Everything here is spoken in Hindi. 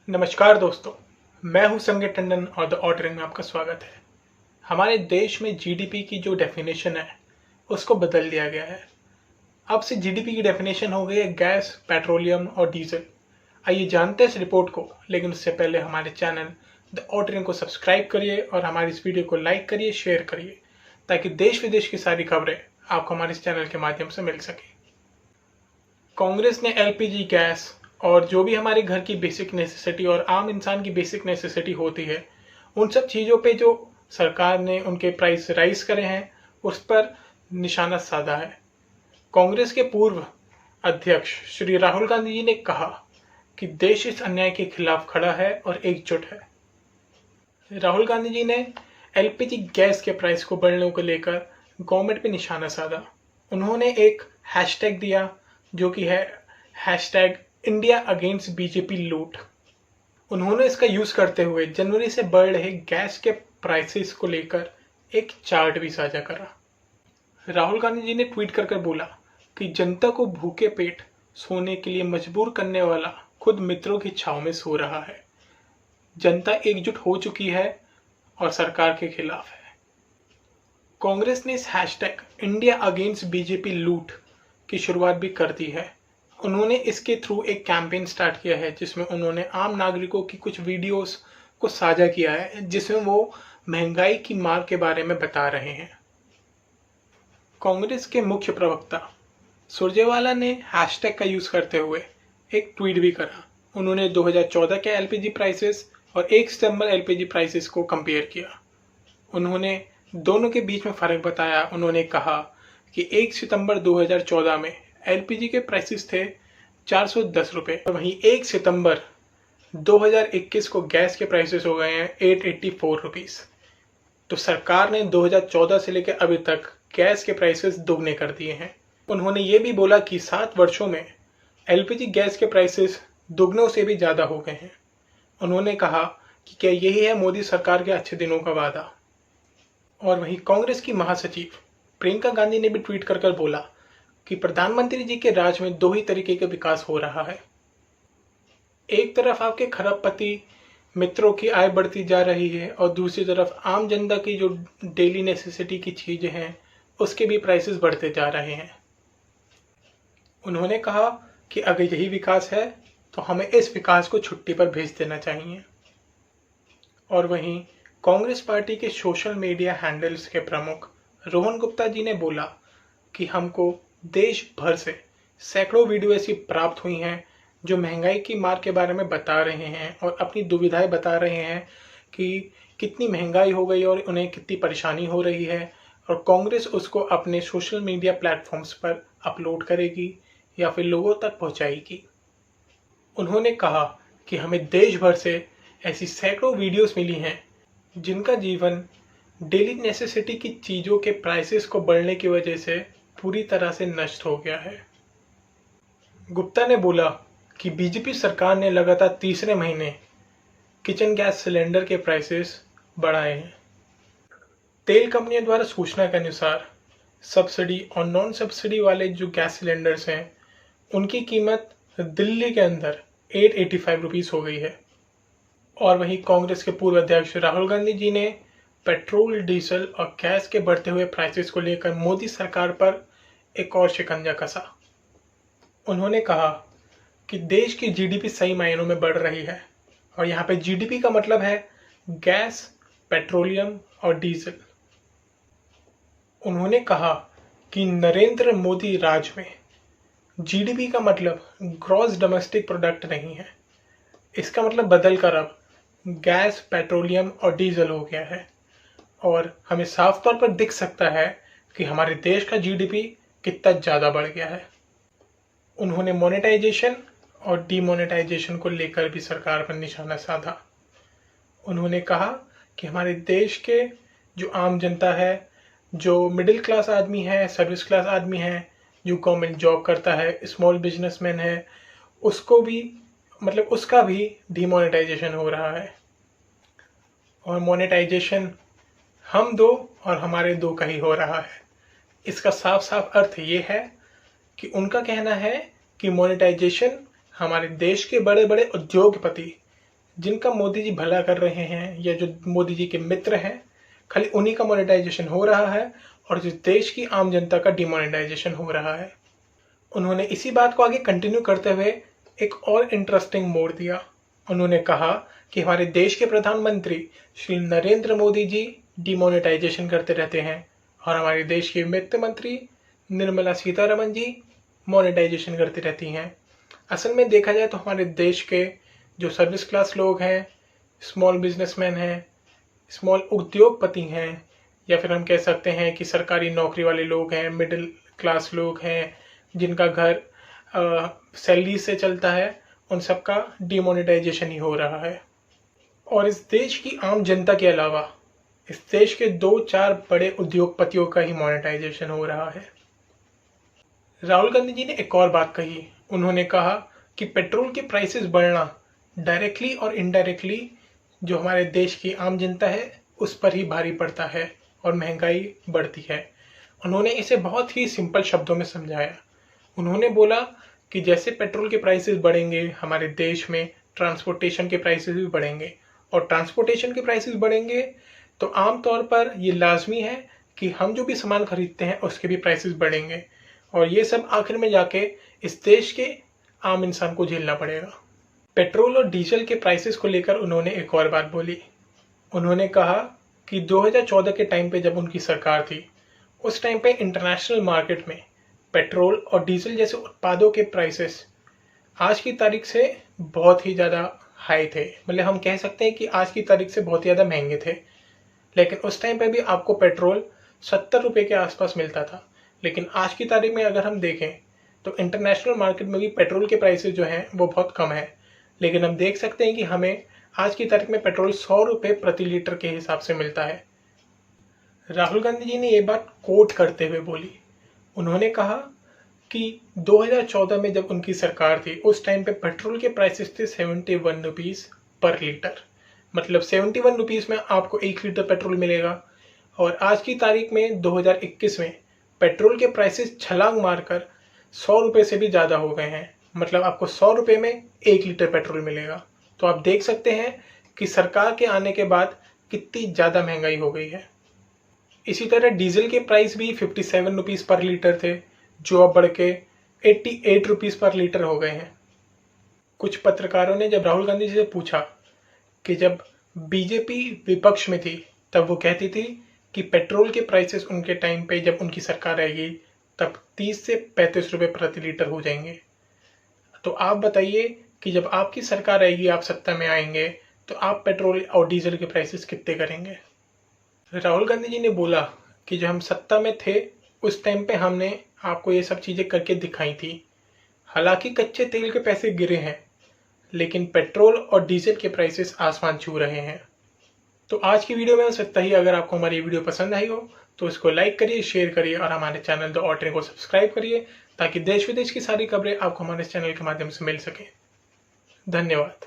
नमस्कार दोस्तों, मैं हूं संजय टंडन और द ऑर्डरिंग में आपका स्वागत है। हमारे देश में जीडीपी की जो डेफिनेशन है उसको बदल दिया गया है। अब से जीडीपी की डेफिनेशन हो गई है गैस, पेट्रोलियम और डीजल। आइए जानते हैं इस रिपोर्ट को, लेकिन उससे पहले हमारे चैनल द ऑर्डरिंग को सब्सक्राइब करिए और हमारी इस वीडियो को लाइक करिए, शेयर करिए, ताकि देश विदेश की सारी खबरें आपको हमारे इस चैनल के माध्यम से मिल सके। कांग्रेस ने एलपीजी गैस और जो भी हमारे घर की बेसिक नेसेसिटी और आम इंसान की बेसिक नेसेसिटी होती है, उन सब चीज़ों पे जो सरकार ने उनके प्राइस राइज करे हैं उस पर निशाना साधा है। कांग्रेस के पूर्व अध्यक्ष श्री राहुल गांधी जी ने कहा कि देश इस अन्याय के खिलाफ खड़ा है और एकजुट है। राहुल गांधी जी ने एलपीजी गैस के प्राइस को बढ़ने को लेकर गवर्नमेंट पे निशाना साधा। उन्होंने एक हैशटैग दिया जो कि है हैशटैग इंडिया अगेंस्ट बीजेपी लूट। उन्होंने इसका यूज करते हुए जनवरी से बढ़ रहे गैस के प्राइसेस को लेकर एक चार्ट भी साझा करा। राहुल गांधी जी ने ट्वीट कर बोला कि जनता को भूखे पेट सोने के लिए मजबूर करने वाला खुद मित्रों की छाव में सो रहा है। जनता एकजुट हो चुकी है और सरकार के खिलाफ है। कांग्रेस ने इस हैशटैग इंडिया अगेंस्ट बीजेपी लूट की शुरुआत भी कर दी है। उन्होंने इसके थ्रू एक कैंपेन स्टार्ट किया है जिसमें उन्होंने आम नागरिकों की कुछ वीडियोस को साझा किया है, जिसमें वो महंगाई की मार के बारे में बता रहे हैं। कांग्रेस के मुख्य प्रवक्ता सुरजेवाला ने हैशटैग का यूज करते हुए एक ट्वीट भी करा। उन्होंने 2014 के एलपीजी प्राइसेस और 1 सितंबर एलपीजी प्राइसेस को कंपेयर किया। उन्होंने दोनों के बीच में फर्क बताया। उन्होंने कहा कि 1 सितंबर 2014 में एलपीजी के प्राइसेस थे 410 रुपये और वहीं 1 सितंबर 2021 को गैस के प्राइसेस हो गए हैं 884 रुपीज़। तो सरकार ने 2014 से लेकर अभी तक गैस के प्राइसेस दोगुने कर दिए हैं। उन्होंने ये भी बोला कि 7 वर्षों में एलपीजी गैस के प्राइसेस दोगुनों से भी ज़्यादा हो गए हैं। उन्होंने कहा कि क्या यही है मोदी सरकार के अच्छे दिनों का वादा। और वहीं कांग्रेस की महासचिव प्रियंका गांधी ने भी ट्वीट कर बोला कि प्रधानमंत्री जी के राज में 2 ही तरीके का विकास हो रहा है। एक तरफ आपके खरबपति मित्रों की आय बढ़ती जा रही है और दूसरी तरफ आम जनता की जो डेली नेसेसिटी की चीजें हैं उसके भी प्राइसेस बढ़ते जा रहे हैं। उन्होंने कहा कि अगर यही विकास है तो हमें इस विकास को छुट्टी पर भेज देना चाहिए। और वहीं कांग्रेस पार्टी के सोशल मीडिया हैंडल्स के प्रमुख रोहन गुप्ता जी ने बोला कि हमको देश भर से सैकड़ों वीडियो ऐसी प्राप्त हुई हैं जो महंगाई की मार के बारे में बता रहे हैं और अपनी दुविधाएं बता रहे हैं कि कितनी महंगाई हो गई और उन्हें कितनी परेशानी हो रही है, और कांग्रेस उसको अपने सोशल मीडिया प्लेटफॉर्म्स पर अपलोड करेगी या फिर लोगों तक पहुंचाएगी। उन्होंने कहा कि हमें देश भर से ऐसी सैकड़ों वीडियोस मिली हैं जिनका जीवन डेली नेसेसिटी की चीज़ों के प्राइसेस को बढ़ने की वजह से पूरी तरह से नष्ट हो गया है। गुप्ता ने बोला कि बीजेपी सरकार ने लगातार तीसरे महीने किचन गैस सिलेंडर के प्राइसेस बढ़ाए हैं। तेल कंपनियों द्वारा सूचना के अनुसार सब्सिडी और नॉन सब्सिडी वाले जो गैस सिलेंडर्स हैं उनकी कीमत दिल्ली के अंदर 885 रुपीज़ हो गई है। और वहीं कांग्रेस के पूर्व अध्यक्ष राहुल गांधी जी ने पेट्रोल, डीजल और गैस के बढ़ते हुए प्राइसेस को लेकर मोदी सरकार पर एक और शिकंजा कसा। उन्होंने कहा कि देश की जीडीपी सही मायनों में बढ़ रही है, और यहाँ पे जीडीपी का मतलब है गैस, पेट्रोलियम और डीजल। उन्होंने कहा कि नरेंद्र मोदी राज में जीडीपी का मतलब ग्रॉस डोमेस्टिक प्रोडक्ट नहीं है। इसका मतलब बदल कर अब गैस, पेट्रोलियम और डीजल हो गया है, और हमें साफ तौर पर दिख सकता है कि हमारे देश का जीडीपी कितना ज़्यादा बढ़ गया है। उन्होंने मोनेटाइजेशन और डीमोनेटाइजेशन को लेकर भी सरकार पर निशाना साधा। उन्होंने कहा कि हमारे देश के जो आम जनता है, जो मिडिल क्लास आदमी है, सर्विस क्लास आदमी है, जो गवर्नमेंट जॉब करता है, स्मॉल बिजनेसमैन है, उसको भी उसका भी डीमोनेटाइजेशन हो रहा है। और मोनेटाइजेशन हम दो और हमारे दो का ही हो रहा है। इसका साफ साफ अर्थ ये है कि उनका कहना है कि मोनेटाइजेशन हमारे देश के बड़े बड़े उद्योगपति जिनका मोदी जी भला कर रहे हैं या जो मोदी जी के मित्र हैं, खाली उन्हीं का मोनेटाइजेशन हो रहा है और जिस देश की आम जनता का डिमोनेटाइजेशन हो रहा है। उन्होंने इसी बात को आगे कंटिन्यू करते हुए एक और इंटरेस्टिंग मोड़ दिया। उन्होंने कहा कि हमारे देश के प्रधानमंत्री श्री नरेंद्र मोदी जी डिमोनेटाइजेशन करते रहते हैं और हमारे देश के वित्त मंत्री निर्मला सीतारमण जी मोनेटाइजेशन करती रहती हैं। असल में देखा जाए तो हमारे देश के जो सर्विस क्लास लोग हैं, स्मॉल बिजनेसमैन हैं, स्मॉल उद्योगपति हैं, या फिर हम कह सकते हैं कि सरकारी नौकरी वाले लोग हैं, मिडिल क्लास लोग हैं, जिनका घर सैलरी से चलता है, उन सब का डिमोनेटाइजेशन ही हो रहा है। और इस देश की आम जनता के अलावा इस देश के 2-4 बड़े उद्योगपतियों का ही मोनेटाइजेशन हो रहा है। राहुल गांधी जी ने एक और बात कही। उन्होंने कहा कि पेट्रोल के प्राइसेस बढ़ना डायरेक्टली और इनडायरेक्टली जो हमारे देश की आम जनता है उस पर ही भारी पड़ता है और महंगाई बढ़ती है। उन्होंने इसे बहुत ही सिंपल शब्दों में समझाया। उन्होंने बोला कि जैसे पेट्रोल के प्राइसेस बढ़ेंगे, हमारे देश में ट्रांसपोर्टेशन के प्राइसेस भी बढ़ेंगे, और ट्रांसपोर्टेशन के प्राइसेस बढ़ेंगे तो आम तौर पर ये लाजमी है कि हम जो भी सामान खरीदते हैं उसके भी प्राइसेस बढ़ेंगे, और ये सब आखिर में जाके इस देश के आम इंसान को झेलना पड़ेगा। पेट्रोल और डीजल के प्राइसेस को लेकर उन्होंने एक और बात बोली। उन्होंने कहा कि 2014 के टाइम पे जब उनकी सरकार थी, उस टाइम पे इंटरनेशनल मार्केट में पेट्रोल और डीजल जैसे उत्पादों के प्राइसेस आज की तारीख से बहुत ही ज़्यादा हाई थे। मतलब हम कह सकते हैं कि आज की तारीख से बहुत ही ज़्यादा महंगे थे। लेकिन उस टाइम पे भी आपको पेट्रोल 70 रुपये के आसपास मिलता था। लेकिन आज की तारीख में अगर हम देखें तो इंटरनेशनल मार्केट में भी पेट्रोल के प्राइसेस जो हैं वो बहुत कम है। लेकिन हम देख सकते हैं कि हमें आज की तारीख में पेट्रोल 100 रुपये प्रति लीटर के हिसाब से मिलता है। राहुल गांधी जी ने ये बात कोट करते हुए बोली। उन्होंने कहा कि 2014 में जब उनकी सरकार थी उस टाइम पे पेट्रोल के प्राइसेस थे 71 रुपीज़ पर लीटर। मतलब 71 रुपीज़ में आपको 1 लीटर पेट्रोल मिलेगा। और आज की तारीख में 2021 में पेट्रोल के प्राइसेस छलांग मारकर 100 रुपये से भी ज़्यादा हो गए हैं। मतलब आपको 100 रुपये में 1 लीटर पेट्रोल मिलेगा। तो आप देख सकते हैं कि सरकार के आने के बाद कितनी ज़्यादा महंगाई हो गई है। इसी तरह डीजल के प्राइस भी 57 रुपीज़ पर लीटर थे, जो अब बढ़ के 88 रुपीज़ पर लीटर हो गए हैं। कुछ पत्रकारों ने जब राहुल गांधी जी से पूछा कि जब बीजेपी विपक्ष में थी तब वो कहती थी कि पेट्रोल के प्राइसेस उनके टाइम पे जब उनकी सरकार आएगी तब 30 से 35 रुपये प्रति लीटर हो जाएंगे। तो आप बताइए कि जब आपकी सरकार आएगी, आप सत्ता में आएंगे, तो आप पेट्रोल और डीजल के प्राइसेस कितने करेंगे। राहुल गांधी जी ने बोला कि जब हम सत्ता में थे उस टाइम पे हमने आपको ये सब चीज़ें करके दिखाई थी। हालांकि कच्चे तेल के पैसे गिरे हैं, लेकिन पेट्रोल और डीजल के प्राइसेस आसमान छू रहे हैं। तो आज की वीडियो में बस इतना ही। अगर आपको हमारी वीडियो पसंद आई हो तो इसको लाइक करिए, शेयर करिए और हमारे चैनल द ऑर्डरिंग को सब्सक्राइब करिए, ताकि देश विदेश की सारी खबरें आपको हमारे चैनल के माध्यम से मिल सके। धन्यवाद।